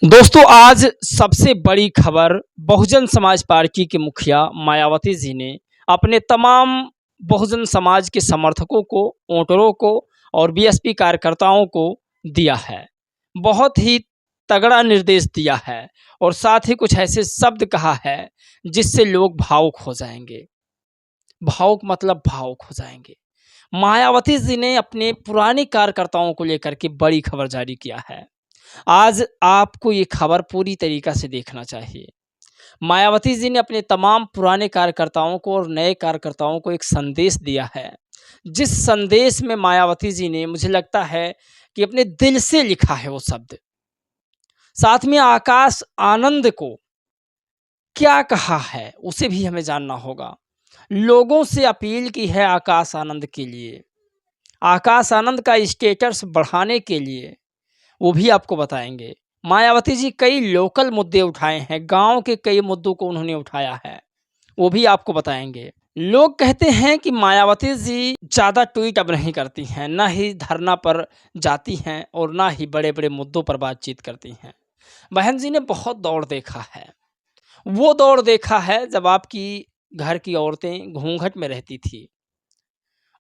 दोस्तों आज सबसे बड़ी खबर बहुजन समाज पार्टी के मुखिया मायावती जी ने अपने तमाम बहुजन समाज के समर्थकों को, वोटरों को और बीएसपी कार्यकर्ताओं को दिया है। बहुत ही तगड़ा निर्देश दिया है और साथ ही कुछ ऐसे शब्द कहा है जिससे लोग भावुक हो जाएंगे। भावुक मतलब भावुक हो जाएंगे। मायावती जी ने अपने पुराने कार्यकर्ताओं को लेकर के बड़ी खबर जारी किया है। आज आपको ये खबर पूरी तरीक़ा से देखना चाहिए। मायावती जी ने अपने तमाम पुराने कार्यकर्ताओं को और नए कार्यकर्ताओं को एक संदेश दिया है। जिस संदेश में मायावती जी ने मुझे लगता है कि अपने दिल से लिखा है वो शब्द। साथ में आकाश आनंद को क्या कहा है उसे भी हमें जानना होगा। लोगों से अपील की है आकाश आनंद के लिए, आकाश आनंद का स्टेटस बढ़ाने के लिए, वो भी आपको बताएँगे। मायावती जी कई लोकल मुद्दे उठाए हैं, गाँव के कई मुद्दों को उन्होंने उठाया है, वो भी आपको बताएँगे। लोग कहते हैं कि मायावती जी ज़्यादा ट्वीट अब नहीं करती हैं, ना ही धरना पर जाती हैं और ना ही बड़े-बड़े मुद्दों पर बातचीत करती हैं। बहन जी ने बहुत दौर देखा है, वो दौर देखा है जब आपकी घर की औरतें घूंघट में रहती थी।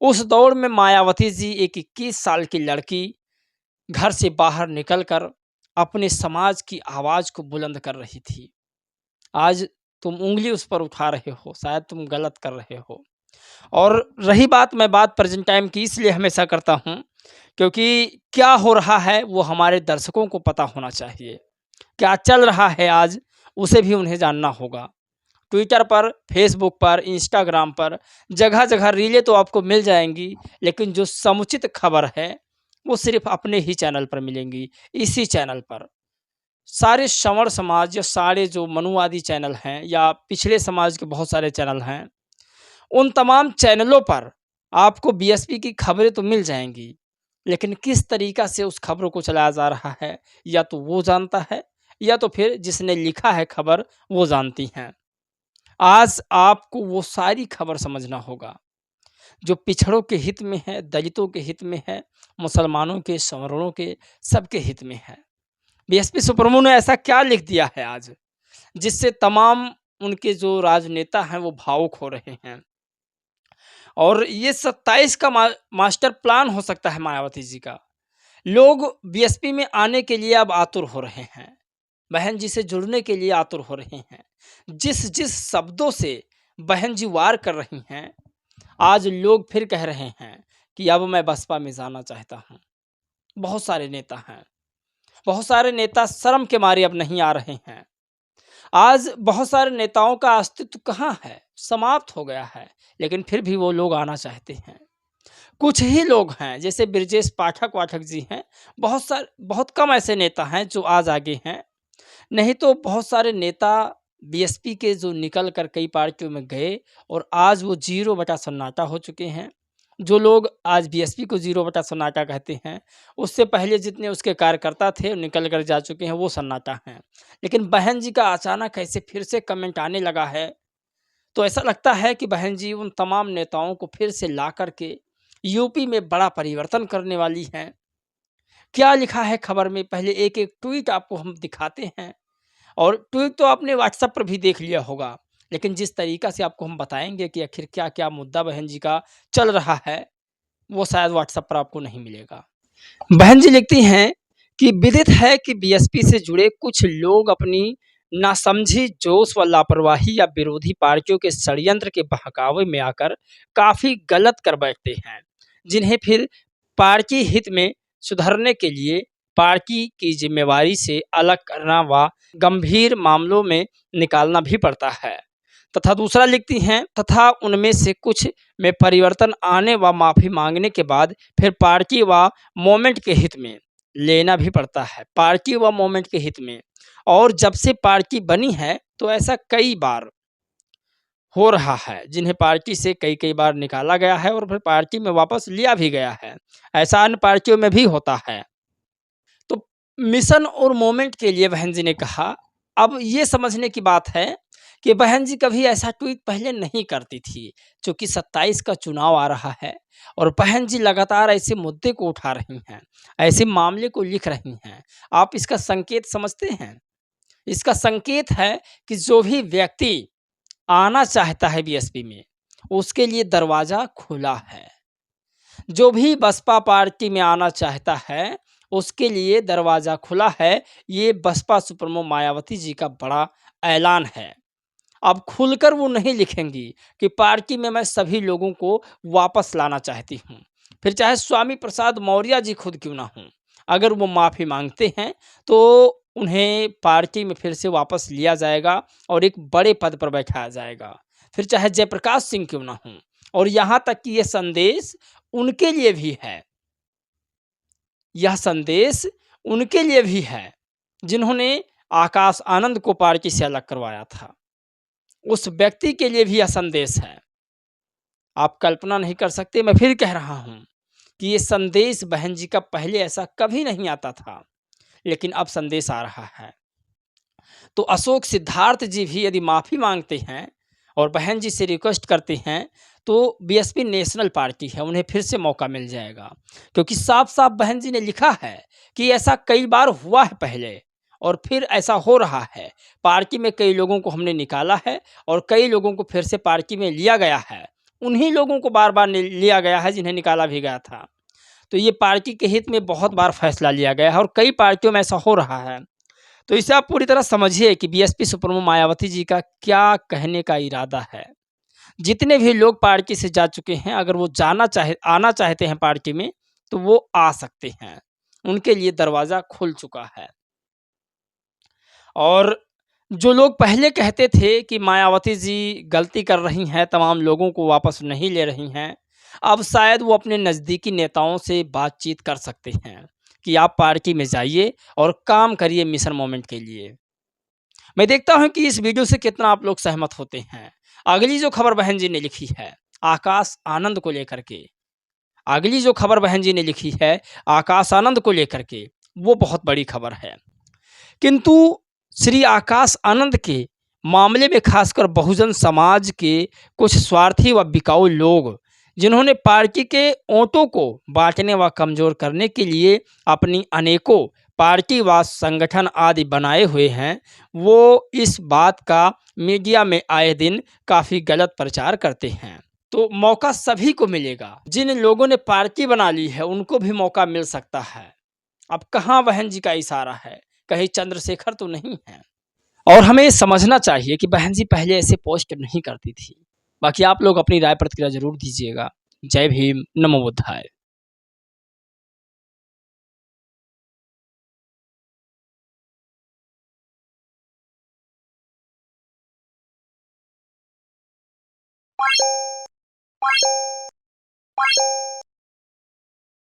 उस दौर में मायावती जी एक 21 साल की लड़की घर से बाहर निकलकर अपने समाज की आवाज़ को बुलंद कर रही थी। आज तुम उँगली उस पर उठा रहे हो, शायद तुम गलत कर रहे हो। और रही बात, मैं बात प्रेज़ेंट टाइम की इसलिए हमेशा करता हूँ, क्योंकि क्या हो रहा है वो हमारे दर्शकों को पता होना चाहिए। क्या चल रहा है आज, उसे भी उन्हें जानना होगा। ट्विटर पर, फ़ेसबुक पर, इंस्टाग्राम पर जगह-जगह रीलें तो आपको मिल जाएँगी, लेकिन जो समुचित खबर है वो सिर्फ़ अपने ही चैनल पर मिलेंगी, इसी चैनल पर। सारे संवर समाज या सारे जो मनुवादी चैनल हैं या पिछड़े समाज के बहुत सारे चैनल हैं, उन तमाम चैनलों पर आपको बीएसपी की खबरें तो मिल जाएँगी, लेकिन किस तरीक़ा से उस खबरों को चलाया जा रहा है, या तो वो जानता है या तो फिर जिसने लिखा है खबर वो जानती हैं। आज आपको वो सारी खबर समझना होगा, जो पिछड़ों के हित में है, दलितों के हित में है, मुसलमानों के, सवर्णों के, सबके हित में है। बीएसपी सुप्रीमो ने ऐसा क्या लिख दिया है आज, जिससे तमाम उनके जो राजनेता हैं वो भावुक हो रहे हैं। और ये 27 का मास्टर प्लान हो सकता है मायावती जी का। लोग बीएसपी में आने के लिए अब आतुर हो रहे हैं, बहन जी से जुड़ने के लिए आतुर हो रहे हैं। जिस-जिस शब्दों से बहन जी वार कर रही हैं, आज लोग फिर कह रहे हैं कि अब मैं बसपा में जाना चाहता हूँ। बहुत सारे नेता हैं, बहुत सारे नेता शर्म के मारे अब नहीं आ रहे हैं। आज बहुत सारे नेताओं का अस्तित्व कहाँ है, समाप्त हो गया है, लेकिन फिर भी वो लोग आना चाहते हैं। कुछ ही लोग हैं, जैसे ब्रजेश पाठक जी हैं, बहुत कम ऐसे नेता हैं जो आज आगे हैं। नहीं तो बहुत सारे नेता बीएसपी के जो निकल कर कई पार्टियों में गए और आज वो ज़ीरो बटा सन्नाटा हो चुके हैं। जो लोग आज बीएसपी को ज़ीरो बटा सन्नाटा कहते हैं, उससे पहले जितने उसके कार्यकर्ता थे निकल कर जा चुके हैं, वो सन्नाटा हैं। लेकिन बहन जी का अचानक ऐसे फिर से कमेंट आने लगा है, तो ऐसा लगता है कि बहन जी उन तमाम नेताओं को फिर से ला कर के यूपी में बड़ा परिवर्तन करने वाली हैं। क्या लिखा है खबर में, पहले एक-एक ट्वीट आपको हम दिखाते हैं। और ट्वीट तो आपने व्हाट्सएप पर भी देख लिया होगा, लेकिन जिस तरीक़ा से आपको हम बताएँगे कि आखिर क्या-क्या मुद्दा बहन जी का चल रहा है, वो शायद व्हाट्सएप पर आपको नहीं मिलेगा। बहन जी लिखती हैं कि विदित है कि बीएसपी से जुड़े कुछ लोग अपनी नासमझी, जोश व लापरवाही या विरोधी पार्टियों के षड्यंत्र के बहकावे में आकर काफ़ी गलत कर बैठते हैं, जिन्हें फिर पार्टी हित में सुधरने के लिए पार्टी की जिम्मेवारी से अलग करना व गंभीर मामलों में निकालना भी पड़ता है। तथा दूसरा लिखती हैं, तथा उनमें से कुछ में परिवर्तन आने व माफ़ी मांगने के बाद फिर पार्टी व मूवमेंट के हित में लेना भी पड़ता है, पार्टी व मूवमेंट के हित में। और जब से पार्टी बनी है तो ऐसा कई बार हो रहा है, जिन्हें पार्टी से कई-कई बार निकाला गया है और फिर पार्टी में वापस लिया भी गया है। ऐसा अन्य पार्टियों में भी होता है। तो मिशन और मूवमेंट के लिए बहन जी ने कहा, अब ये समझने की बात है कि बहन जी कभी ऐसा ट्वीट पहले नहीं करती थी, चूँकि 27 का चुनाव आ रहा है और बहन जी लगातार ऐसे मुद्दे को उठा रही हैं, ऐसे मामले को लिख रही हैं। आप इसका संकेत समझते हैं? इसका संकेत है कि जो भी व्यक्ति आना चाहता है बीएसपी में, उसके लिए दरवाज़ा खुला है। जो भी बसपा पार्टी में आना चाहता है, उसके लिए दरवाज़ा खुला है। ये बसपा सुप्रीमो मायावती जी का बड़ा ऐलान है। अब खुलकर वो नहीं लिखेंगी कि पार्टी में मैं सभी लोगों को वापस लाना चाहती हूँ। फिर चाहे स्वामी प्रसाद मौर्य जी खुद क्यों ना हों, अगर वो माफ़ी माँगते हैं, तो उन्हें पार्टी में फिर से वापस लिया जाएगा और एक बड़े पद पर बैठाया जाएगा। फिर चाहे जयप्रकाश सिंह क्यों ना हों, और यहाँ तक कि ये संदेश उनके लिए भी है। यह संदेश उनके लिए भी है, जिन्होंने आकाश आनंद को पार्टी से अलग करवाया था। उस व्यक्ति के लिए भी यह संदेश है। आप कल्पना नहीं कर सकते, मैं फिर कह रहा हूँ कि ये संदेश बहन जी का पहले ऐसा कभी नहीं आता था, लेकिन अब संदेश आ रहा है। तो अशोक सिद्धार्थ जी भी यदि माफ़ी माँगते हैं और बहन जी से रिक्वेस्ट करते हैं, तो बीएसपी नेशनल पार्टी है, उन्हें फिर से मौका मिल जाएगा। क्योंकि साफ-साफ बहन जी ने लिखा है कि ऐसा कई बार हुआ है पहले और फिर ऐसा हो रहा है। पार्टी में कई लोगों को हमने निकाला है और कई लोगों को फिर से पार्टी में लिया गया है। उन्हीं लोगों को बार-बार लिया गया है जिन्हें निकाला भी गया था। तो ये पार्टी के हित में बहुत बार फैसला लिया गया है और कई पार्टियों में ऐसा हो रहा है। तो इसे आप पूरी तरह समझिए कि बीएसपी सुप्रीमो मायावती जी का क्या कहने का इरादा है। जितने भी लोग पार्टी से जा चुके हैं, अगर वो आना चाहते हैं पार्टी में, तो वो आ सकते हैं। उनके लिए दरवाज़ा खुल चुका है। और जो लोग पहले कहते थे कि मायावती जी गलती कर रही हैं, तमाम लोगों को वापस नहीं ले रही हैं, अब शायद वो अपने नज़दीकी नेताओं से बातचीत कर सकते हैं कि आप पार्टी में जाइए और काम करिए मिशन मोमेंट के लिए। मैं देखता हूँ कि इस वीडियो से कितना आप लोग सहमत होते हैं। अगली जो खबर बहन जी ने लिखी है, आकाश आनंद को लेकर के, अगली जो खबर बहन जी ने लिखी है, आकाश आनंद को लेकर के, वो बहुत बड़ी खबर है। किंतु श्री आकाश आनंद के मामले में खासकर बहुजन समाज के कुछ स्वार्थी व बिकाऊ लोग, जिन्होंने पार्टी के वोटों को बांटने व कमज़ोर करने के लिए अपनी अनेकों पार्टी व संगठन आदि बनाए हुए हैं, वो इस बात का मीडिया में आए दिन काफ़ी गलत प्रचार करते हैं। तो मौका सभी को मिलेगा। जिन लोगों ने पार्टी बना ली है, उनको भी मौका मिल सकता है। अब कहाँ बहन जी का इशारा है? कहीं चंद्रशेखर तो नहीं है। और हमें ये समझना चाहिए कि बहन जी पहले ऐसे पोस्ट नहीं करती थी। बाकी आप लोग अपनी राय प्रतिक्रिया ज़रूर दीजिएगा। जय भीम, नमो बुद्धाय।